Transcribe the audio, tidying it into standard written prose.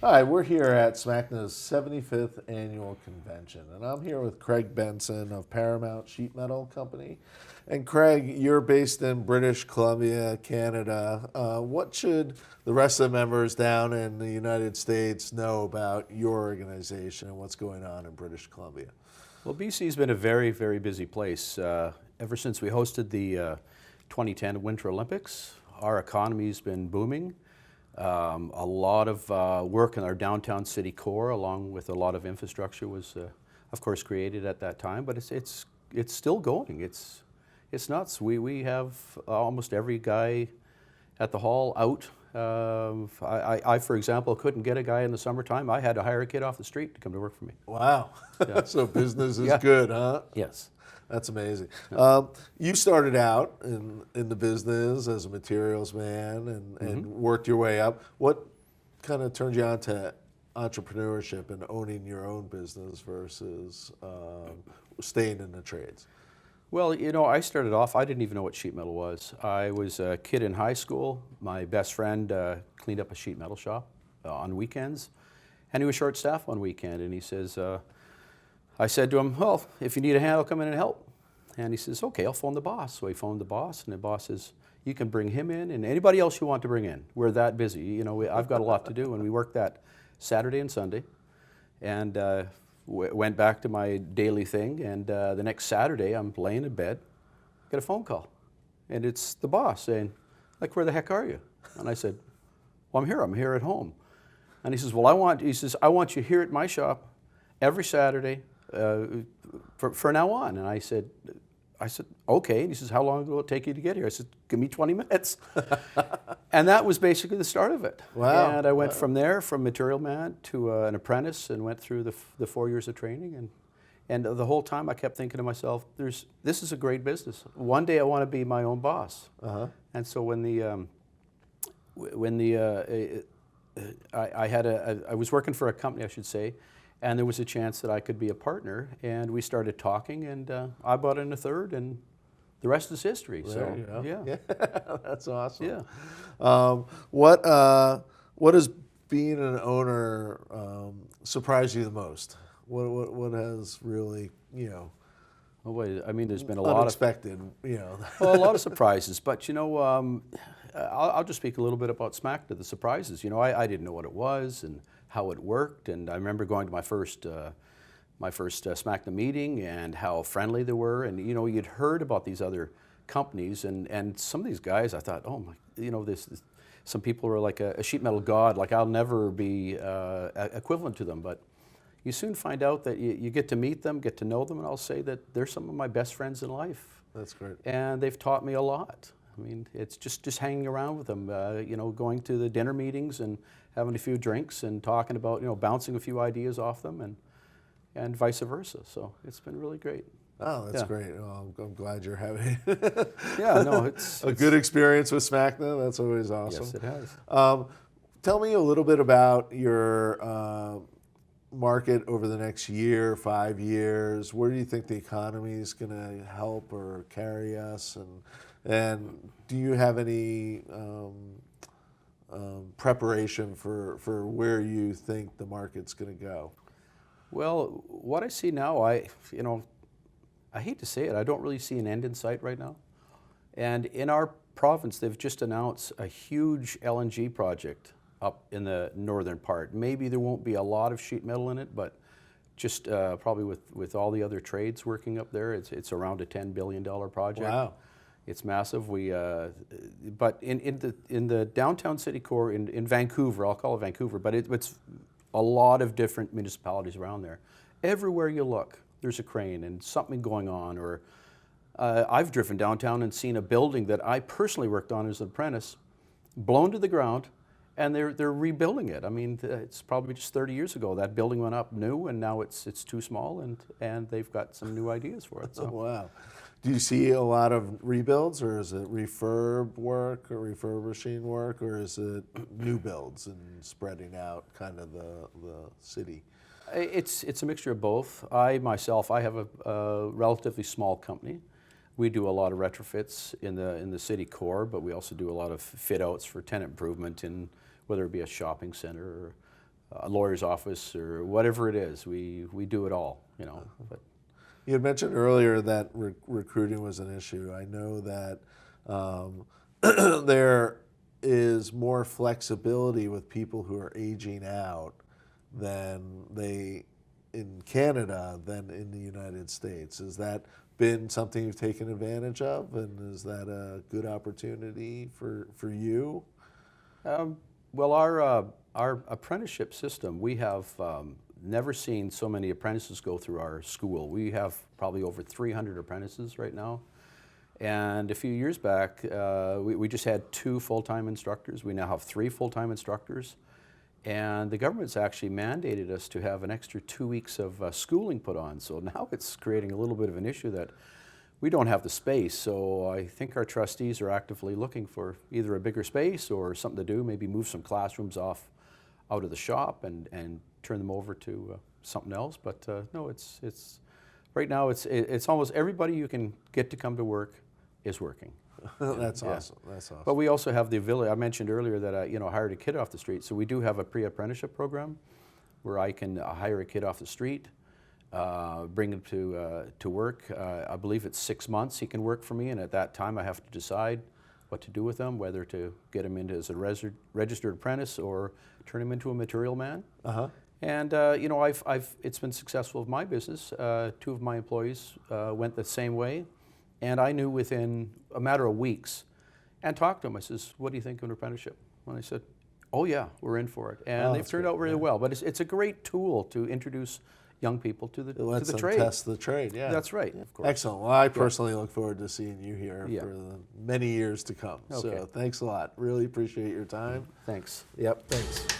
Hi, we're here at SMACNA's 75th annual convention, and I'm here with Craig Benson of Paramount Sheet Metal Company. And Craig, you're based in British Columbia, Canada. What should the rest of the members down in the United States know about your organization and what's going on in British Columbia? Well, BC's been a very, very busy place. Ever since we hosted the 2010 Winter Olympics, our economy's been booming. A lot of work in our downtown city core, along with a lot of infrastructure, was, of course, created at that time. But it's still going. It's nuts. We have almost every guy at the hall out. I, for example, couldn't get a guy in the summertime. I had to hire a kid off the street to come to work for me. Wow. Yeah. So business is good, huh? Yes. That's amazing. You started out in the business as a materials man and worked your way up. What kind of turned you on to entrepreneurship and owning your own business versus staying in the trades? Well, you know, I started off, I didn't even know what sheet metal was. I was a kid in high school. My best friend cleaned up a sheet metal shop on weekends, and he was short-staffed one weekend, and he says, I said to him, well, if you need a hand, I'll come in and help. And he says, okay, I'll phone the boss. So he phoned the boss, and the boss says, you can bring him in and anybody else you want to bring in. We're that busy. You know, I've got a lot to do. And we worked that Saturday and Sunday, and went back to my daily thing. And the next Saturday, I'm laying in bed, get a phone call. And it's the boss saying, like, where the heck are you? And I said, well, I'm here at home. And he says, well, I want you here at my shop every Saturday, for now on. And I said, okay. And he says, how long will it take you to get here? I said, give me 20 minutes. And that was basically the start of it. Wow. And I went from there, from material man to an apprentice, and went through the 4 years of training. And the whole time I kept thinking to myself, this is a great business. One day I want to be my own boss. And so I was working for a company, I should say, and there was a chance that I could be a partner, and we started talking, and I bought in a third, and the rest is history. There you go. Yeah. That's awesome. Yeah. What does being an owner surprise you the most? What has really, Oh, wait, I mean, there's been a unexpected, well, a lot of surprises, but I'll just speak a little bit about SMACNA, the surprises. I didn't know what it was and how it worked, and I remember going to my first SMACNA meeting and how friendly they were, and you'd heard about these other companies, and some of these guys, I thought, oh my, some people were like a sheet metal god, like I'll never be equivalent to them, but you soon find out that you get to meet them, get to know them, and I'll say that they're some of my best friends in life. That's great. And they've taught me a lot. I mean, it's just hanging around with them, going to the dinner meetings and having a few drinks and talking about, bouncing a few ideas off them and vice versa. So it's been really great. Oh, that's great. Oh, I'm glad you're having yeah, no, it's a good experience with SMACNA. That's always awesome. Yes, it has. Tell me a little bit about your market over the next year, 5 years. Where do you think the economy is going to help or carry us? And do you have any preparation for where you think the market's going to go? Well, what I see now, I hate to say it, I don't really see an end in sight right now. And in our province, they've just announced a huge LNG project up in the northern part. Maybe there won't be a lot of sheet metal in it, but just probably with all the other trades working up there, it's around a $10 billion project. Wow. It's massive. But in the downtown city core in Vancouver, I'll call it Vancouver, but it's a lot of different municipalities around there. Everywhere you look, there's a crane and something going on. Or I've driven downtown and seen a building that I personally worked on as an apprentice, blown to the ground, and they're rebuilding it. I mean, it's probably just 30 years ago that building went up new, and now it's too small, and they've got some new ideas for it. So. Oh, wow. Do you see a lot of rebuilds, or is it refurb work or refurbishing work, or is it new builds and spreading out kind of the city? It's a mixture of both. I have a relatively small company. We do a lot of retrofits in the city core, but we also do a lot of fit outs for tenant improvement in whether it be a shopping center or a lawyer's office or whatever it is. We do it all, you know. But You had mentioned earlier that recruiting was an issue. I know that there is more flexibility with people who are aging out in Canada than in the United States. Has that been something you've taken advantage of, and is that a good opportunity for you? well, our apprenticeship system, we have never seen so many apprentices go through our school. We have probably over 300 apprentices right now. And a few years back, we just had 2 full-time instructors. We now have 3 full-time instructors. And the government's actually mandated us to have an extra 2 weeks of schooling put on. So now it's creating a little bit of an issue that we don't have the space. So I think our trustees are actively looking for either a bigger space or something to do, maybe move some classrooms out of the shop and turn them over to something else. But no, it's right now it's almost everybody you can get to come to work is working. That's awesome. That's awesome. But we also have the ability. I mentioned earlier that I hired a kid off the street, so we do have a pre-apprenticeship program where I can hire a kid off the street, bring him to work. I believe it's 6 months he can work for me, and at that time I have to decide what to do with him, whether to get him into as a registered apprentice or turn him into a material man. And it's been successful with my business. 2 of my employees went the same way. And I knew within a matter of weeks, and talked to them. I says, "What do you think of an apprenticeship?" And they said, "Oh yeah, we're in for it." And they've turned out really well. But it's a great tool to introduce young people to the trade. Test the trade. Yeah, that's right. Of course. Excellent. Well, I personally look forward to seeing you here Yeah. for the many years to come. Okay. So thanks a lot. Really appreciate your time. Thanks. Yep. Thanks.